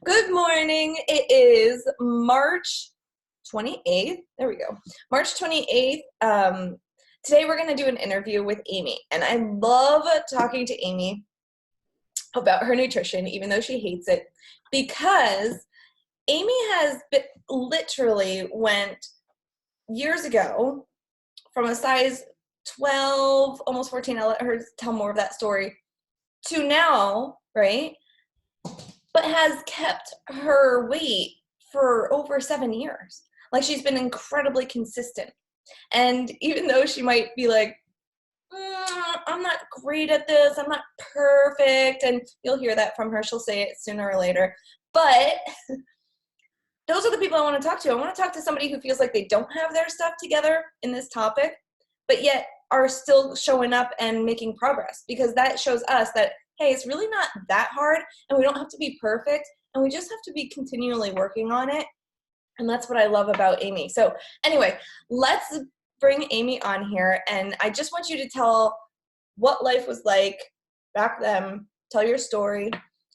Good morning. It is March 28th. There we go. March 28th. Today we're going to do an interview with Amy. And I love talking to Amy about her nutrition, even though she hates it, because Amy has literally went years ago from a size 12, almost 14. I'll let her tell more of that story, to now, right? But has kept her weight for over 7 years. Like, she's been incredibly consistent. And even though she might be like, I'm not great at this, I'm not perfect, and you'll hear that from her, she'll say it sooner or later. But those are the people I want to talk to. I want to talk to somebody who feels like they don't have their stuff together in this topic, but yet are still showing up and making progress, because that shows us that, hey, it's really not that hard, and we don't have to be perfect, and we just have to be continually working on it. And that's what I love about Amy. So anyway, let's bring Amy on here, and I just want you to tell what life was like back then, tell your story,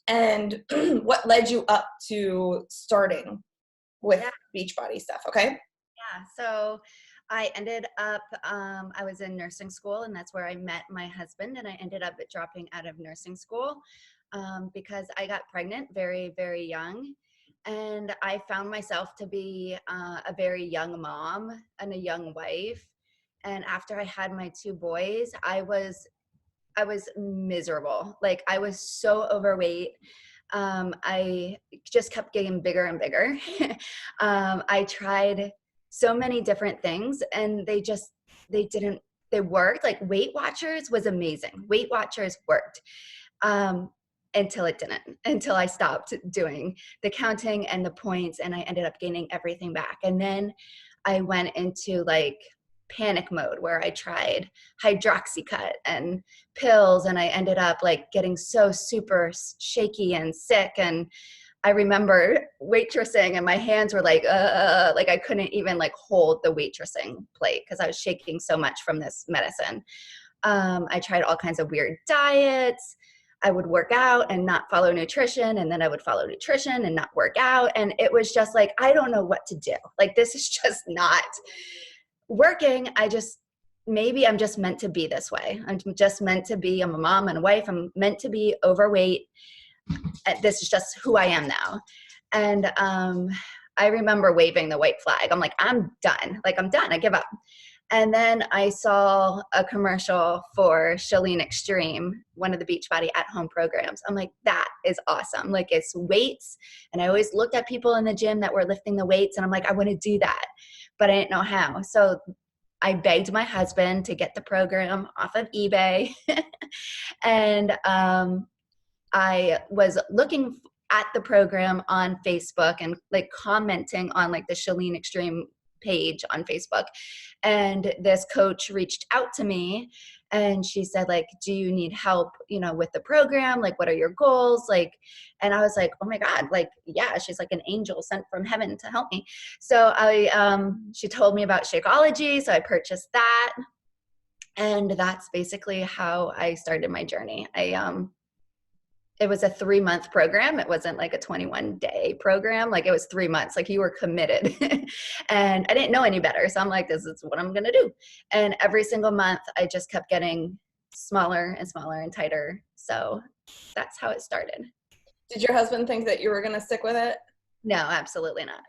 and what led you up to starting with Beachbody stuff, okay? Yeah, so I ended up, I was in nursing school, and that's where I met my husband, and I ended up dropping out of nursing school because I got pregnant very, very young. And I found myself to be a very young mom and a young wife. And after I had my two boys, I was miserable. Like, I was so overweight. I just kept getting bigger and bigger. I tried so many different things, and they worked. Like, Weight Watchers was amazing. Weight Watchers worked. Until it didn't, until I stopped doing the counting and the points, and I ended up gaining everything back. And then I went into like panic mode where I tried Hydroxycut and pills, and I ended up like getting so super shaky and sick. And I remember waitressing, and my hands were like I couldn't even like hold the waitressing plate because I was shaking so much from this medicine. I tried all kinds of weird diets. I would work out and not follow nutrition, and then I would follow nutrition and not work out. And it was just like, I don't know what to do. Like, this is just not working. Maybe I'm just meant to be this way. I'm just meant to be, I'm a mom and a wife. I'm meant to be overweight. This is just who I am now. And I remember waving the white flag. I'm like, I'm done. Like, I'm done. I give up. And then I saw a commercial for Chalene Extreme, one of the Beachbody at-home programs. I'm like, that is awesome. Like, it's weights. And I always looked at people in the gym that were lifting the weights, and I'm like, I want to do that. But I didn't know how. So I begged my husband to get the program off of eBay. And I was looking at the program on Facebook and like commenting on like the Chalene Extreme page on Facebook. And this coach reached out to me, and she said, like, do you need help, with the program? Like, what are your goals? Like, and I was like, oh my God, like, yeah, she's like an angel sent from heaven to help me. So she told me about Shakeology. So I purchased that. And that's basically how I started my journey. It was a 3-month program. It wasn't like a 21-day program. Like, it was 3 months. Like, you were committed. And I didn't know any better. So I'm like, this is what I'm going to do. And every single month, I just kept getting smaller and smaller and tighter. So that's how it started. Did your husband think that you were going to stick with it? No, absolutely not.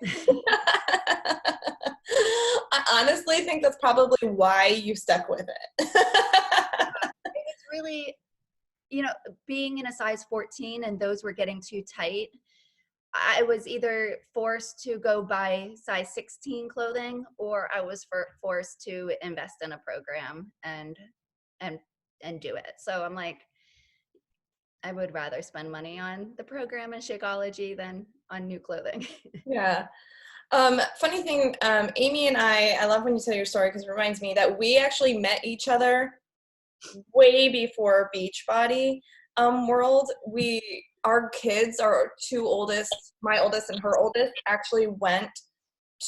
I honestly think that's probably why you stuck with it. It's really, being in a size 14 and those were getting too tight, I was either forced to go buy size 16 clothing, or I was forced to invest in a program and do it. So I'm like, I would rather spend money on the program and Shakeology than on new clothing. Yeah. Funny thing, Amy and I love when you tell your story, because it reminds me that we actually met each other way before Beachbody world. Our kids, our two oldest, my oldest and her oldest, actually went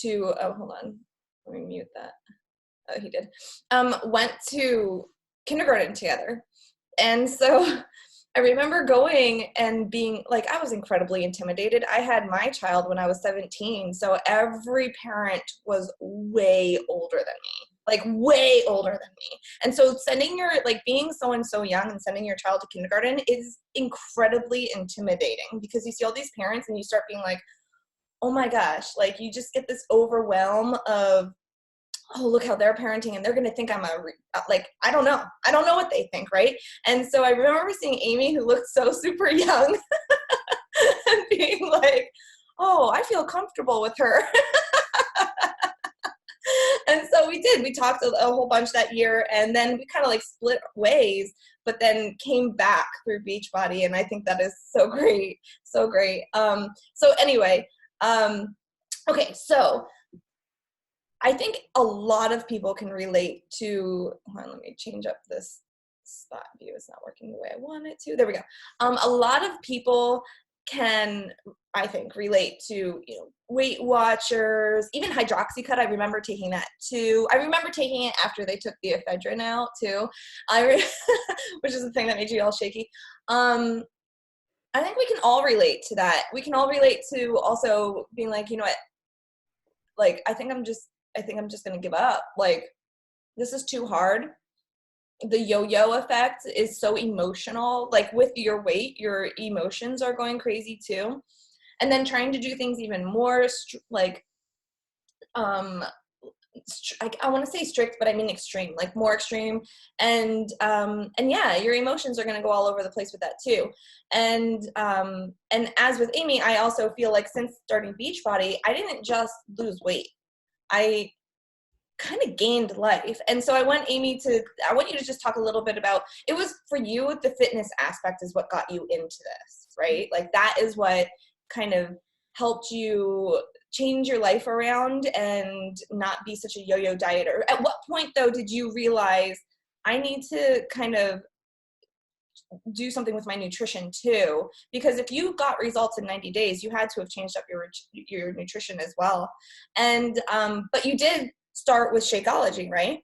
to, oh, hold on, let me mute that. Oh, he did. Went to kindergarten together. And so I remember going and being like, I was incredibly intimidated. I had my child when I was 17, so every parent was way older than me, like way older than me. And so sending your, like being someone so young and sending your child to kindergarten is incredibly intimidating because you see all these parents and you start being like, oh my gosh, like you just get this overwhelm of, oh, look how they're parenting and they're going to think I'm like, I don't know. I don't know what they think. Right. And so I remember seeing Amy, who looked so super young, and being like, oh, I feel comfortable with her. And so we did. We talked a whole bunch that year, and then we kind of like split ways, but then came back through Beachbody. And I think that is so great. So great. So anyway, okay. So I think a lot of people can relate to, hold on, let me change up this spot view. It's not working the way I want it to. There we go. A lot of people can, I think, relate to, Weight Watchers, even Hydroxycut. I remember taking that too. I remember taking it after they took the ephedrine out too, which is the thing that made you all shaky. I think we can all relate to that. We can all relate to also being like, you know what, like, I think I'm just going to give up. Like, this is too hard. The yo-yo effect is so emotional. Like with your weight, your emotions are going crazy too. And then trying to do things even more I want to say strict, but I mean extreme, like more extreme. And yeah, your emotions are going to go all over the place with that too. And as with Amy, I also feel like since starting Beachbody, I didn't just lose weight. I kind of gained life. And so I want you to just talk a little bit about, it was for you, the fitness aspect is what got you into this, right? Like that is what kind of helped you change your life around and not be such a yo-yo dieter. At what point though did you realize I need to kind of do something with my nutrition too? Because if you got results in 90 days, you had to have changed up your nutrition as well. And but you did start with Shakeology, right?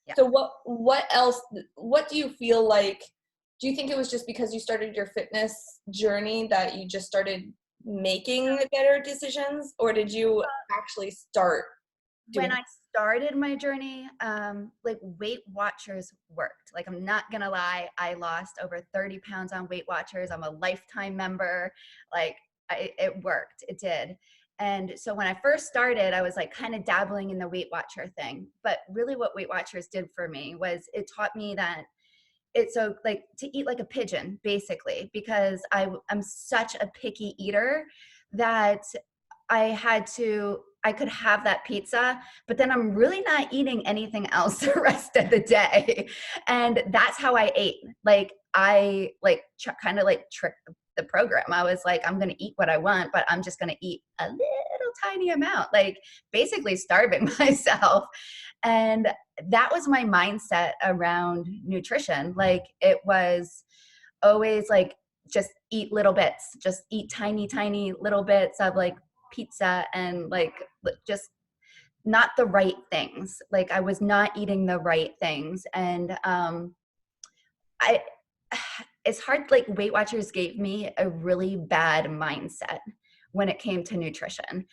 Yeah. So what else, what do you feel like, do you think it was just because you started your fitness journey that you just started making better decisions, or did you actually start doing? When I started my journey, like Weight Watchers worked. Like, I'm not gonna lie, I lost over 30 pounds on Weight Watchers. I'm a lifetime member. Like, it worked. It did. And so when I first started, I was like kind of dabbling in the Weight Watcher thing. But really, what Weight Watchers did for me was it taught me that it's so like to eat like a pigeon, basically, because I'm such a picky eater that I could have that pizza, but then I'm really not eating anything else the rest of the day. And that's how I ate. Like I like kind of like tricked the program. I was like, I'm going to eat what I want, but I'm just going to eat a little tiny amount, like basically starving myself. And that was my mindset around nutrition. Like it was always like, just eat little bits, just eat tiny, tiny little bits of like pizza and like just not the right things. Like I was not eating the right things. And I it's hard, like Weight Watchers gave me a really bad mindset when it came to nutrition.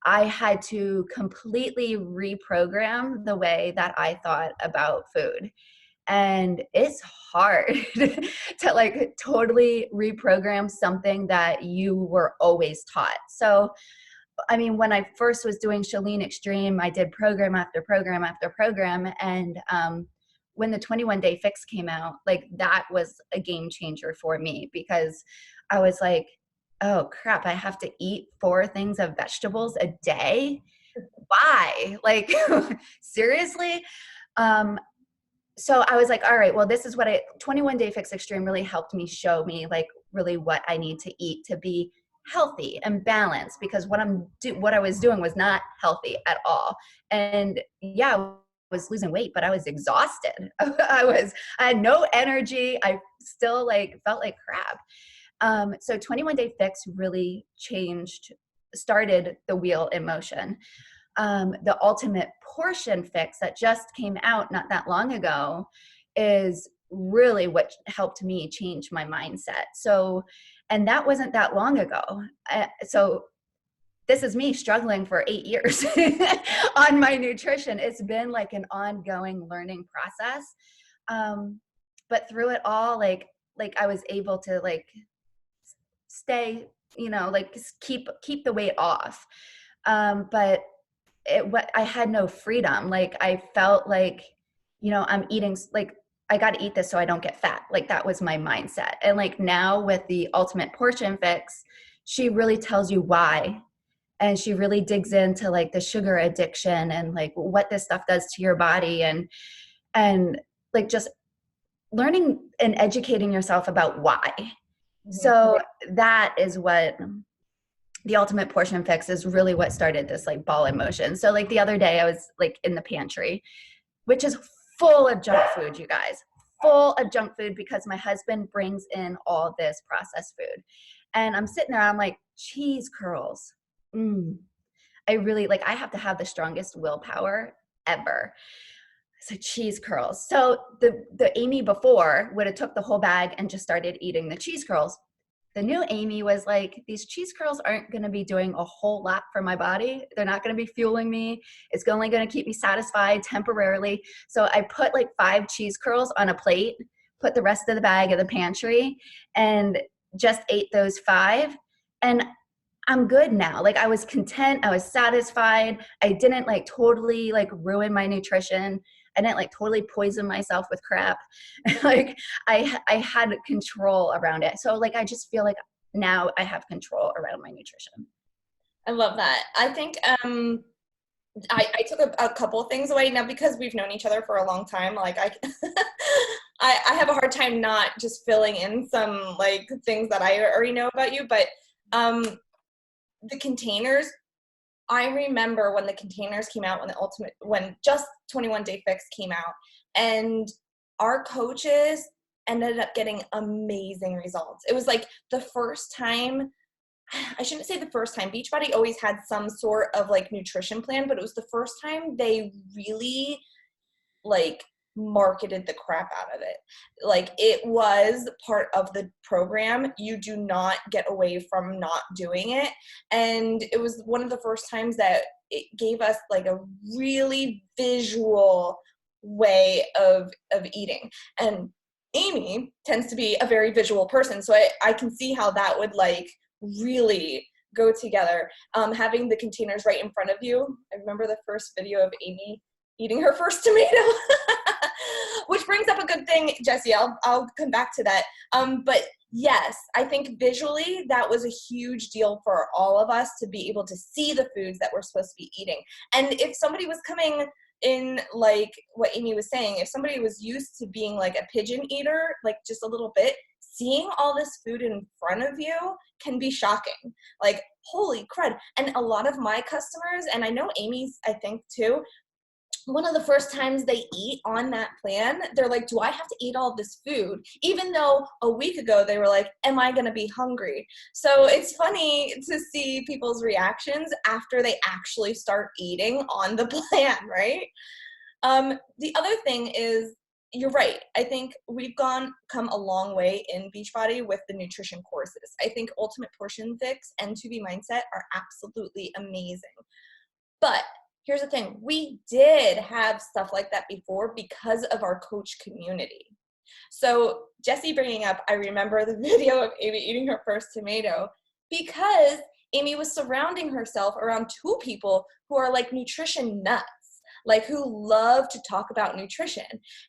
I had to completely reprogram the way that I thought about food. And it's hard to like totally reprogram something that you were always taught. So I mean, when I first was doing Chalene Extreme, I did program after program after program. And when the 21 Day Fix came out, like that was a game changer for me because I was like, oh crap, I have to eat 4 things of vegetables a day. Why? Like, seriously? So I was like, all right, well, this is what 21 Day Fix Extreme really helped me show me like really what I need to eat to be healthy and balanced, because what I was doing was not healthy at all. And yeah, I was losing weight, but I was exhausted. I had no energy. I still like felt like crap. So 21 Day Fix really started the wheel in motion. The Ultimate Portion Fix that just came out not that long ago is really what helped me change my mindset. So, and that wasn't that long ago. So this is me struggling for 8 years on my nutrition. It's been like an ongoing learning process. But through it all, like I was able to like stay, like keep the weight off. But what I had no freedom. Like I felt like, I'm eating, like I got to eat this so I don't get fat. Like that was my mindset. And like now with the Ultimate Portion Fix, she really tells you why. And she really digs into like the sugar addiction and like what this stuff does to your body, and like just learning and educating yourself about why. So that is what the Ultimate Portion Fix is, really what started this like ball in motion. So like the other day I was like in the pantry, which is full of junk food, you guys, full of junk food, because my husband brings in all this processed food. And I'm sitting there, I'm like, cheese curls. I really like, I have to have the strongest willpower ever. So cheese curls. So the Amy before would have took the whole bag and just started eating the cheese curls. The new Amy was like, these cheese curls aren't going to be doing a whole lot for my body. They're not going to be fueling me. It's only going to keep me satisfied temporarily. So I put like 5 cheese curls on a plate, put the rest of the bag in the pantry, and just ate those 5. And I'm good now. Like I was content. I was satisfied. I didn't like totally like ruin my nutrition. I didn't like totally poison myself with crap. Like I had control around it. So like I just feel like now I have control around my nutrition. I love that. I think I took a couple of things away now because we've known each other for a long time. Like I have a hard time not just filling in some like things that I already know about you. But the containers, I remember when the containers came out, when just 21 Day Fix came out, and our coaches ended up getting amazing results. It was like the first time, I shouldn't say the first time, Beachbody always had some sort of like nutrition plan, but it was the first time they really like marketed the crap out of it. Like it was part of the program. You do not get away from not doing it. And it was one of the first times that it gave us like a really visual way of eating. And Amy tends to be a very visual person. So I can see how that would like really go together. Having the containers right in front of you. I remember the first video of Amy eating her first tomato, which brings up a good thing, Jessie. I'll come back to that. But yes, I think visually that was a huge deal for all of us to be able to see the foods that we're supposed to be eating. And if somebody was coming in, like what Amy was saying, if somebody was used to being like a pigeon eater, like just a little bit, seeing all this food in front of you can be shocking. Like, holy crud. And a lot of my customers, and I know Amy's, I think too, one of the first times they eat on that plan, they're like, do I have to eat all this food? Even though a week ago they were like, am I going to be hungry? So it's funny to see people's reactions after they actually start eating on the plan, right? The other thing is, you're right. I think we've come a long way in Beachbody with the nutrition courses. I think Ultimate Portion Fix and To Be Mindset are absolutely amazing. But here's the thing, we did have stuff like that before because of our coach community. So Jessie bringing up, I remember the video of Amy eating her first tomato, because Amy was surrounding herself around 2 people who are like nutrition nuts, like who love to talk about nutrition.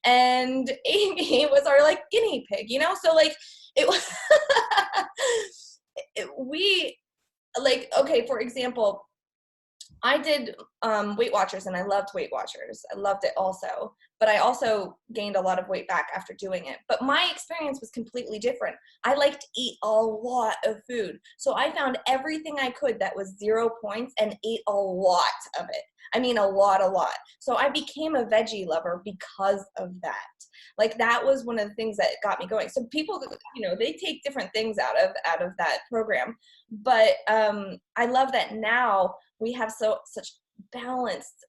And Amy was our like guinea pig, you know? So like it was, we like, okay, for example, I did Weight Watchers and I loved Weight Watchers. I loved it also, but I also gained a lot of weight back after doing it. But my experience was completely different. I like to eat a lot of food. So I found everything I could that was 0 points and ate a lot of it. I mean, a lot. So I became a veggie lover because of that. Like that was one of the things that got me going. So people, you know, they take different things out of that program. But I love that now we have such balanced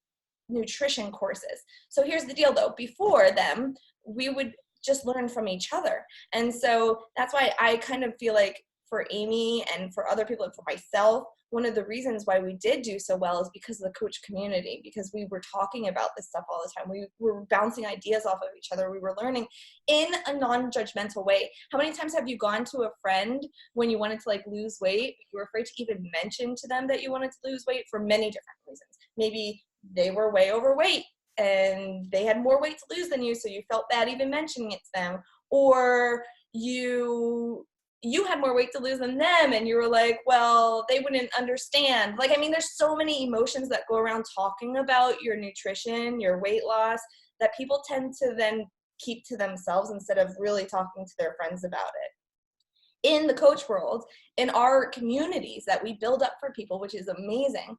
nutrition courses. So here's the deal though, before them, we would just learn from each other. And so that's why I kind of feel like for Amy and for other people and for myself, one of the reasons why we did do so well is because of the coach community, because we were talking about this stuff all the time. We were bouncing ideas off of each other. We were learning in a non-judgmental way. How many times have you gone to a friend when you wanted to like lose weight? You were afraid to even mention to them that you wanted to lose weight for many different reasons. Maybe they were way overweight and they had more weight to lose than you, so you felt bad even mentioning it to them. Or you had more weight to lose than them and you were like, well, they wouldn't understand. Like, I mean, there's so many emotions that go around talking about your nutrition, your weight loss, that people tend to then keep to themselves instead of really talking to their friends about it. In the coach world, in our communities that we build up for people, which is amazing,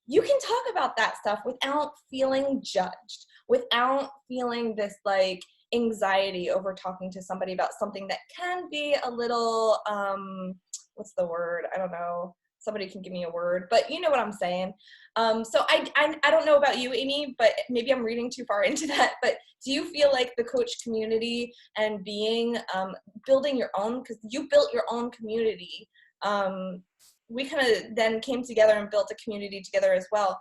you can talk about that stuff without feeling judged, without feeling this like anxiety over talking to somebody about something that can be a little, what's the word? I don't know. Somebody can give me a word, but you know what I'm saying. So I don't know about you, Amy, but maybe I'm reading too far into that, but do you feel like the coach community and being, building your own, because you built your own community, we kind of then came together and built a community together as well.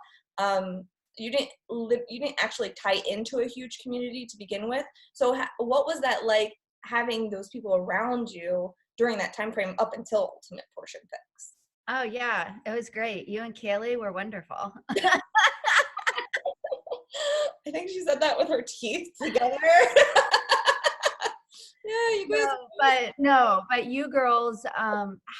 You didn't actually tie into a huge community to begin with. So what was that like, having those people around you during that time frame up until Ultimate Portion Fix? Oh yeah, it was great. You and Kaylee were wonderful. I think she said that with her teeth together. Yeah, you guys. But you girls,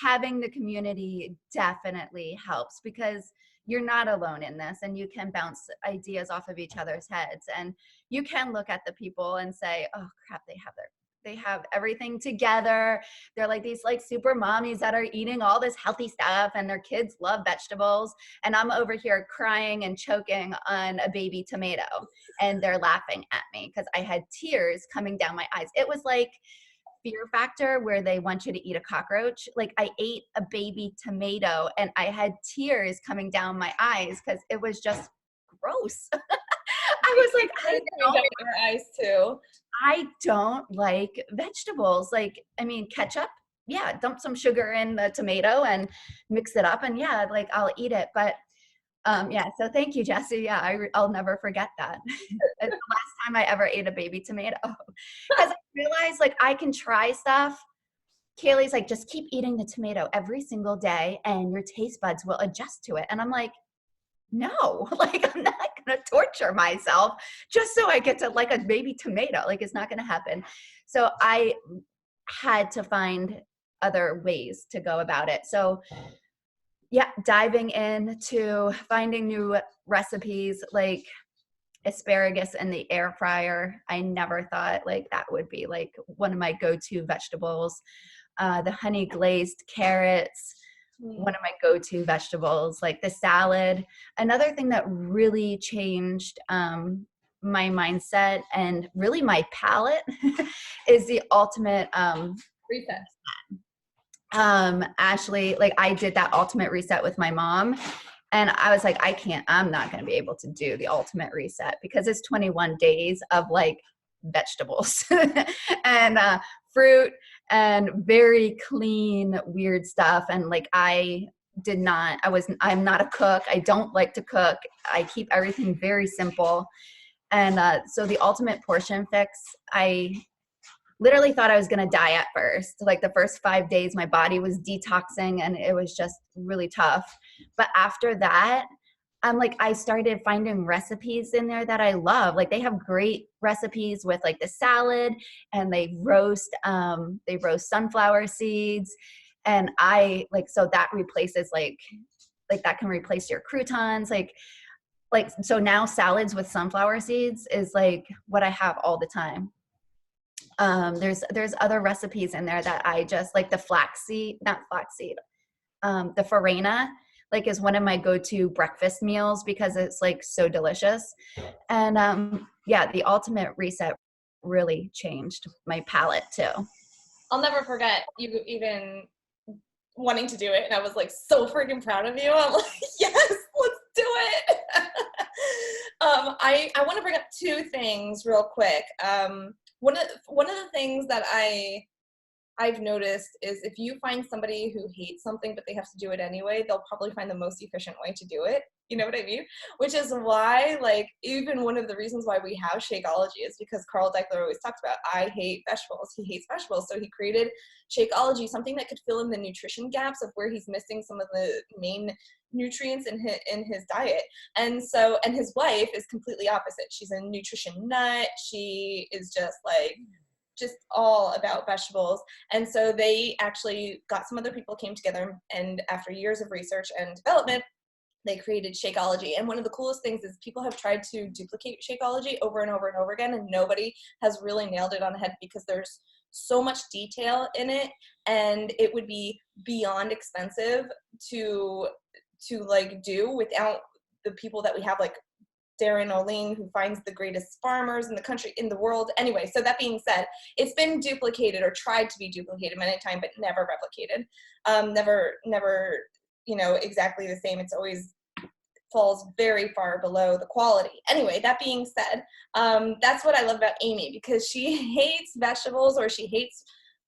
having the community definitely helps, because you're not alone in this, and you can bounce ideas off of each other's heads, and you can look at the people and say, oh crap, they have everything together. They're like these like super mommies that are eating all this healthy stuff, and their kids love vegetables. And I'm over here crying and choking on a baby tomato, and they're laughing at me because I had tears coming down my eyes. It was like Fear Factor, where they want you to eat a cockroach. Like, I ate a baby tomato and I had tears coming down my eyes because it was just gross. I was like, I don't like vegetables. Like, I mean, ketchup, yeah, dump some sugar in the tomato and mix it up, and yeah, like I'll eat it. But yeah, so thank you, Jessie. Yeah, I'll never forget that. It's the last time I ever ate a baby tomato, because I realized like I can try stuff. Kaylee's like, just keep eating the tomato every single day and your taste buds will adjust to it. And I'm like, no, like I'm not going to torture myself just so I get to like a baby tomato. Like, it's not going to happen. So I had to find other ways to go about it. So yeah, diving into finding new recipes like asparagus in the air fryer. I never thought like that would be like one of my go-to vegetables. The honey glazed carrots, one of my go-to vegetables, like the salad. Another thing that really changed my mindset and really my palate is the Ultimate Reset. Ashley, like I did that Ultimate Reset with my mom, and I was like, I'm not going to be able to do the Ultimate Reset because it's 21 days of like vegetables and fruit and very clean, weird stuff. And like, I'm not a cook. I don't like to cook. I keep everything very simple. And so the Ultimate Portion Fix, I literally thought I was going to die at first. Like the first 5 days, my body was detoxing and it was just really tough. But after that, I started finding recipes in there that I love. Like they have great recipes with like the salad, and they roast sunflower seeds. And so that replaces like that can replace your croutons. So now salads with sunflower seeds is like what I have all the time. There's other recipes in there that I just like. The the farina like is one of my go-to breakfast meals because it's like so delicious. And yeah, the Ultimate Reset really changed my palate too. I'll never forget you even wanting to do it, and I was like so freaking proud of you. I'm like, yes, let's do it. I want to bring up two things real quick. one of the things that I've noticed is if you find somebody who hates something but they have to do it anyway, they'll probably find the most efficient way to do it. You know what I mean? Which is why, like, even one of the reasons why we have Shakeology is because Carl Deichler always talks about, I hate vegetables. He hates vegetables. So he created Shakeology, something that could fill in the nutrition gaps of where he's missing some of the main nutrients in his diet. And so, and his wife is completely opposite. She's a nutrition nut. She is just all about vegetables. And so they actually got some other people, came together, and after years of research and development, they created Shakeology. And one of the coolest things is people have tried to duplicate Shakeology over and over and over again, and nobody has really nailed it on the head because there's so much detail in it, and it would be beyond expensive to like do without the people that we have, like Darren O'Lean, who finds the greatest farmers in the country, in the world. Anyway, so that being said, it's been duplicated or tried to be duplicated many times, but never replicated. Never, exactly the same. It's always falls very far below the quality. Anyway, that being said, that's what I love about Amy, because she hates vegetables, or she hates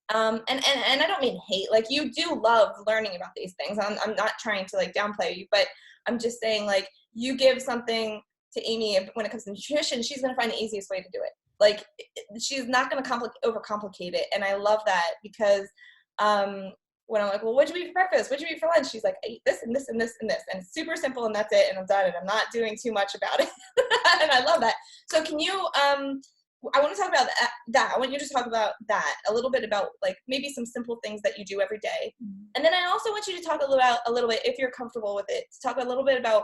and I don't mean hate, like, you do love learning about these things. I'm not trying to like downplay you, but I'm just saying, like, you give something to Amy when it comes to nutrition, she's going to find the easiest way to do it. Like, she's not going to overcomplicate it. And I love that because when I'm like, well, what'd you eat for breakfast? What'd you eat for lunch? She's like, I eat this and this and this and this. And it's super simple, and that's it. And I'm done. And I'm not doing too much about it. And I love that. So can you, I want to talk about that. I want you to talk about that a little bit, about like maybe some simple things that you do every day. And then I also want you to talk a little bit, if you're comfortable with it, to talk a little bit about,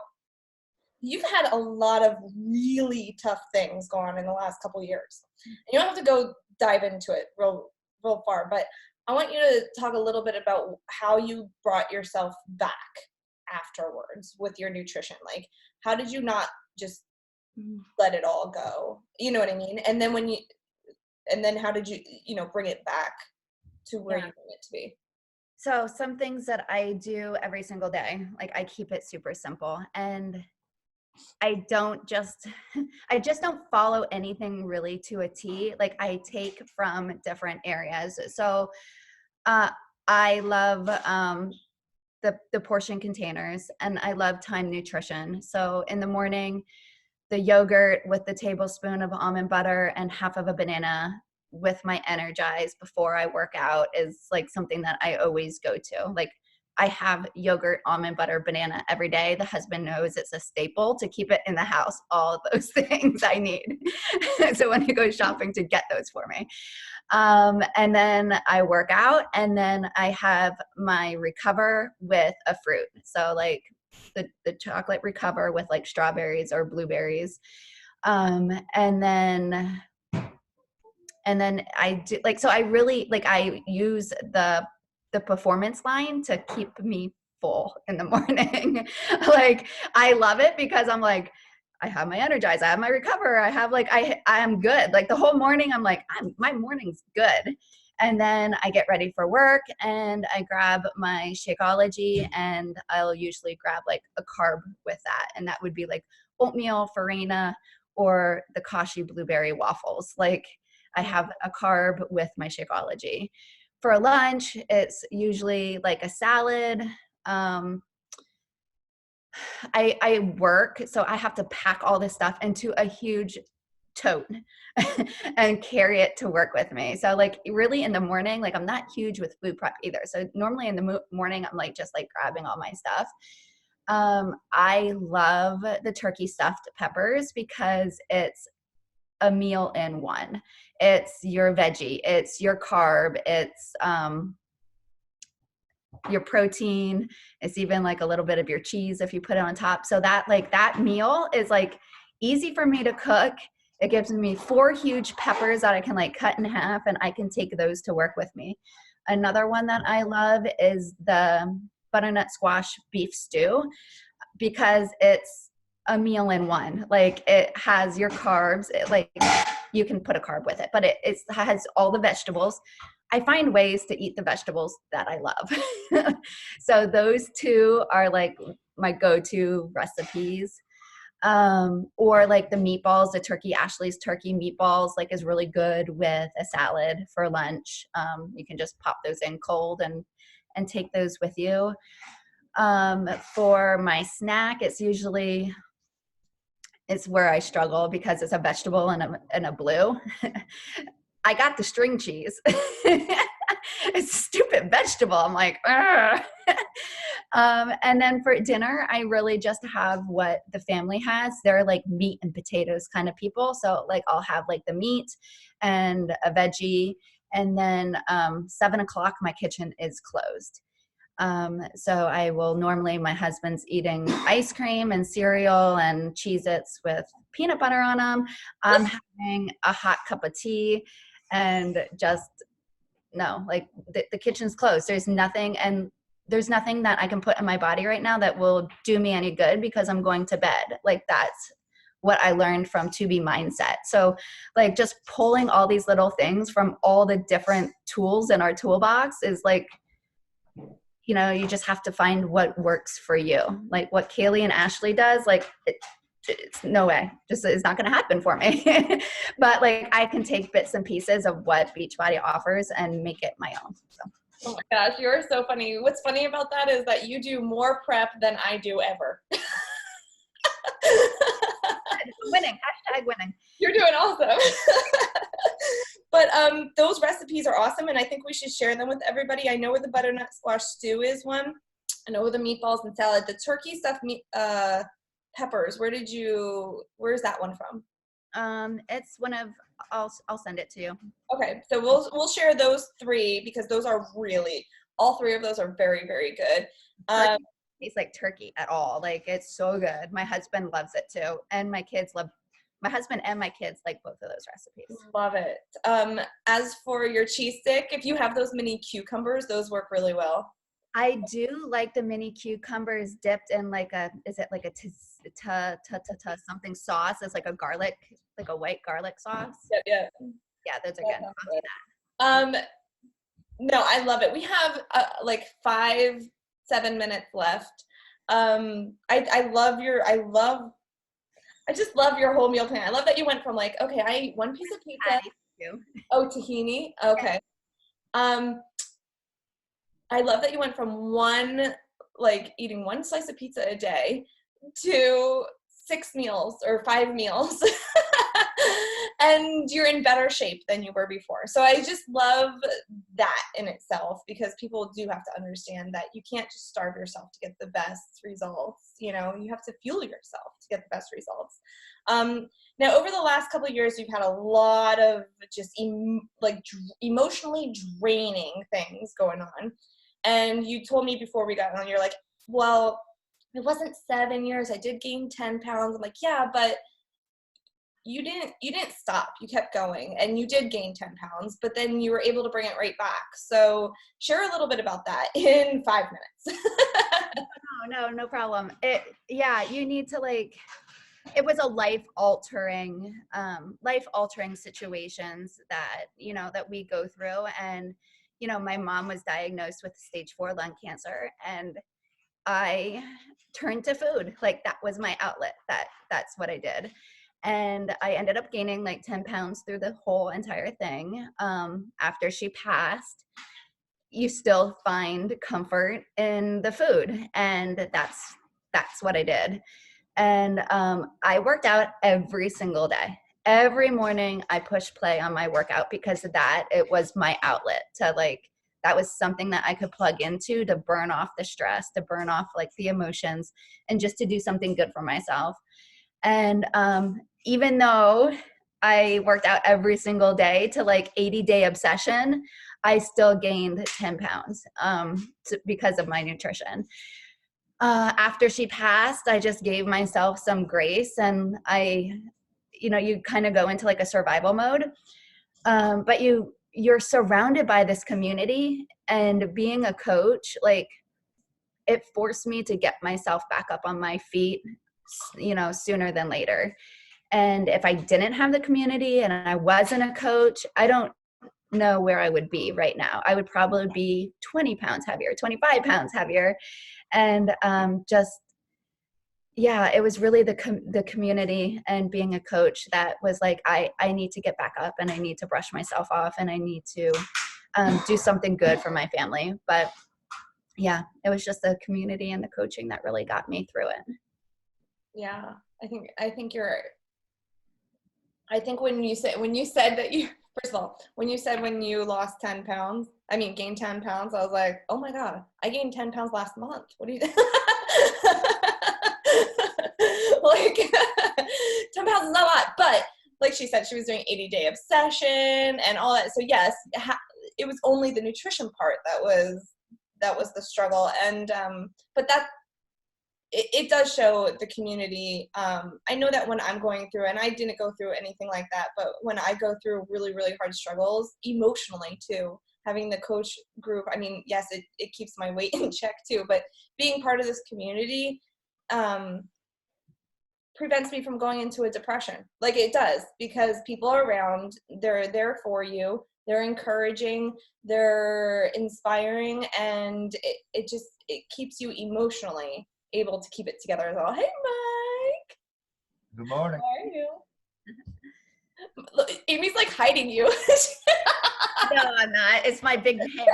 you've had a lot of really tough things go on in the last couple of years. And you don't have to go dive into it real far, but I want you to talk a little bit about how you brought yourself back afterwards with your nutrition. Like, how did you not just let it all go? You know what I mean? And then how did you, bring it back to where you want it to be? So some things that I do every single day, like, I keep it super simple, and I just don't follow anything really to a T. Like, I take from different areas. So I love the portion containers, and I love Time Nutrition. So in the morning, the yogurt with the tablespoon of almond butter and half of a banana with my Energize before I work out is like something that I always go to. Like, I have yogurt, almond butter, banana every day. The husband knows it's a staple to keep it in the house, all of those things I need. So when he goes shopping, to get those for me. And then I work out, and then I have my Recover with a fruit. So like the chocolate Recover with like strawberries or blueberries. And then I do, like, so I really, like, I use the Performance line to keep me full in the morning. Like, I love it because I'm like, I have my Energize, I have my Recover, I have like, I am good. Like, the whole morning I'm like, my morning's good. And then I get ready for work, and I grab my Shakeology, and I'll usually grab like a carb with that. And that would be like oatmeal, farina, or the Kashi blueberry waffles. Like, I have a carb with my Shakeology. For lunch, it's usually like a salad. I work, so I have to pack all this stuff into a huge tote and carry it to work with me. So like, really in the morning, like, I'm not huge with food prep either. So normally in the morning, I'm like just like grabbing all my stuff. I love the turkey stuffed peppers because it's a meal in one. It's your veggie, it's your carb, it's your protein, it's even like a little bit of your cheese if you put it on top. So that, like, that meal is like easy for me to cook. It gives me 4 huge peppers that I can like cut in half, and I can take those to work with me. Another one that I love is the butternut squash beef stew, because it's a meal in one. Like, it has your carbs, like, you can put a carb with it, but it has all the vegetables. I find ways to eat the vegetables that I love. So those 2 are like my go-to recipes. Or like the meatballs, the turkey, Ashley's turkey meatballs, like is really good with a salad for lunch. You can just pop those in cold and take those with you. For my snack, it's where I struggle because it's a vegetable and a blue. I got the string cheese. It's a stupid vegetable. I'm like, and then for dinner, I really just have what the family has. They're like meat and potatoes kind of people. So like I'll have like the meat and a veggie. And then 7 o'clock, my kitchen is closed. So I will normally, my husband's eating ice cream and cereal and Cheez-Its with peanut butter on them. I'm having a hot cup of tea and just, no, like the kitchen's closed. There's nothing that I can put in my body right now that will do me any good because I'm going to bed. Like that's what I learned from To Be Mindset. So like just pulling all these little things from all the different tools in our toolbox is like, you just have to find what works for you. Like what Kaylee and Ashley does, like it's no way, just it's not going to happen for me. But like I can take bits and pieces of what Beachbody offers and make it my own. So. Oh my gosh, you're so funny. What's funny about that is that you do more prep than I do ever. Winning, #winning. You're doing awesome. But those recipes are awesome, and I think we should share them with everybody. I know where the butternut squash stew is one. I know where the meatballs and salad. The turkey stuffed peppers. Where's that one from? It's one of. I'll send it to you. Okay, so we'll share those three because those are really, all three of those are very, very good. Tastes like turkey at all. Like it's so good. My husband loves it too, and my husband and my kids like both of those recipes. Love it. As for your cheese stick, if you have those mini cucumbers, those work really well. I do like the mini cucumbers dipped in is it like a something sauce? It's like a garlic, like a white garlic sauce. Yeah. Yeah, those are good. I'll do that. No, I love it. We have like 5-7 minutes left. I just love your whole meal plan. I love that you went from like, okay, I eat one piece of pizza. Oh, tahini. Okay. I love that you went from eating one slice of pizza a day to 6 meals or 5 meals. And you're in better shape than you were before. So I just love that in itself because people do have to understand that you can't just starve yourself to get the best results. You have to fuel yourself to get the best results. Now, over the last couple of years, you've had a lot of just emotionally draining things going on. And you told me before we got on, you're like, well, it wasn't 7 years. I did gain 10 pounds. I'm like, yeah, but you didn't stop. You kept going and you did gain 10 pounds, but then you were able to bring it right back. So share a little bit about that in 5 minutes. No problem. You need to it was a life-altering situations that we go through. And, my mom was diagnosed with stage 4 lung cancer and I turned to food. Like that was my outlet. That's what I did. And I ended up gaining 10 pounds through the whole entire thing. After she passed, you still find comfort in the food. And that's what I did. And I worked out every single day. Every morning I pushed play on my workout because of that. It was my outlet to that was something that I could plug into to burn off the stress, to burn off the emotions, and just to do something good for myself. And even though I worked out every single day to 80-day obsession, I still gained 10 pounds because of my nutrition. After she passed, I just gave myself some grace, and you kind of go into a survival mode. But you're surrounded by this community, and being a coach, it forced me to get myself back up on my feet, sooner than later. And if I didn't have the community and I wasn't a coach, I don't know where I would be right now. I would probably be 20 pounds heavier, 25 pounds heavier. And just yeah, it was really the community and being a coach that was like, I need to get back up and I need to brush myself off and I need to do something good for my family. But yeah, it was just the community and the coaching that really got me through it. Yeah, I think when you said that you, first of all, when you said when you lost 10 pounds, I mean, gained 10 pounds, I was like, oh my God, I gained 10 pounds last month. What do you, like, 10 pounds is not a lot, but like she said, she was doing 80-day obsession and all that. So yes, it was only the nutrition part that was the struggle. And, but that, it does show the community. I know that when I'm going through, and I didn't go through anything like that, but when I go through really, really hard struggles, emotionally too, having the coach group, I mean, yes, it keeps my weight in check too, but being part of this community prevents me from going into a depression. Like it does, because people are around, they're there for you, they're encouraging, they're inspiring, and it keeps you emotionally able to keep it together as well. Hey, Mike. Good morning. How are you? Look, Amy's like hiding you. No, I'm not. It's my big hair.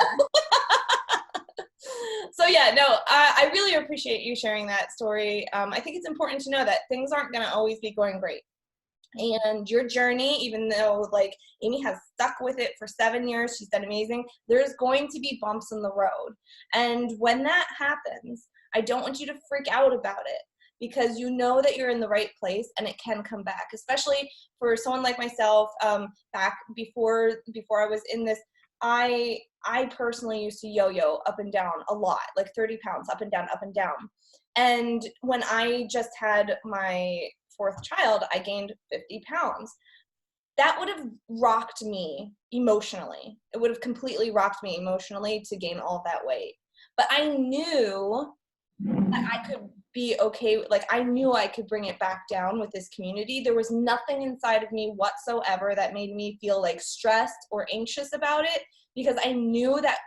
So yeah, no, I really appreciate you sharing that story. I think it's important to know that things aren't going to always be going great. And your journey, even though like Amy has stuck with it for 7 years, she's done amazing, there's going to be bumps in the road. And when that happens, I don't want you to freak out about it, because you know that you're in the right place and it can come back, especially for someone like myself. Back before I was in this, I personally used to yo-yo up and down a lot, like 30 pounds up and down, up and down. And when I just had my 4th child, I gained 50 pounds. That would have rocked me emotionally. It would have completely rocked me emotionally to gain all that weight. But I knew that I could be okay. Like I knew I could bring it back down with this community. There was nothing inside of me whatsoever that made me feel like stressed or anxious about it, because I knew that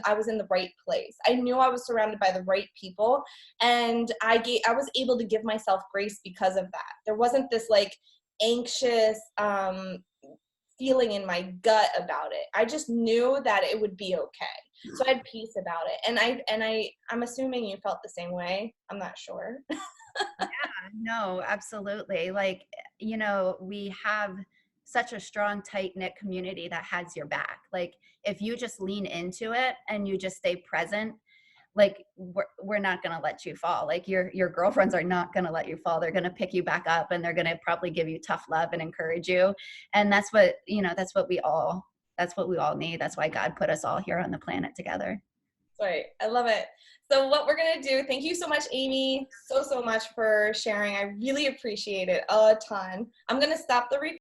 I was in the right place. I knew I was surrounded by the right people, and I was able to give myself grace because of that. There wasn't this like anxious feeling in my gut about it. I just knew that it would be okay. So I had peace about it. And I'm assuming you felt the same way. I'm not sure. Yeah, no, absolutely. Like, you know, we have such a strong, tight-knit community that has your back. Like, if you just lean into it and you just stay present, like we're not going to let you fall. Like your girlfriends are not going to let you fall. They're going to pick you back up and they're going to probably give you tough love and encourage you. And that's what, you know, that's what we all need. That's why God put us all here on the planet together. Right. I love it. So what we're going to do, thank you so much, Amy, so much for sharing. I really appreciate it a ton. I'm going to stop the recording.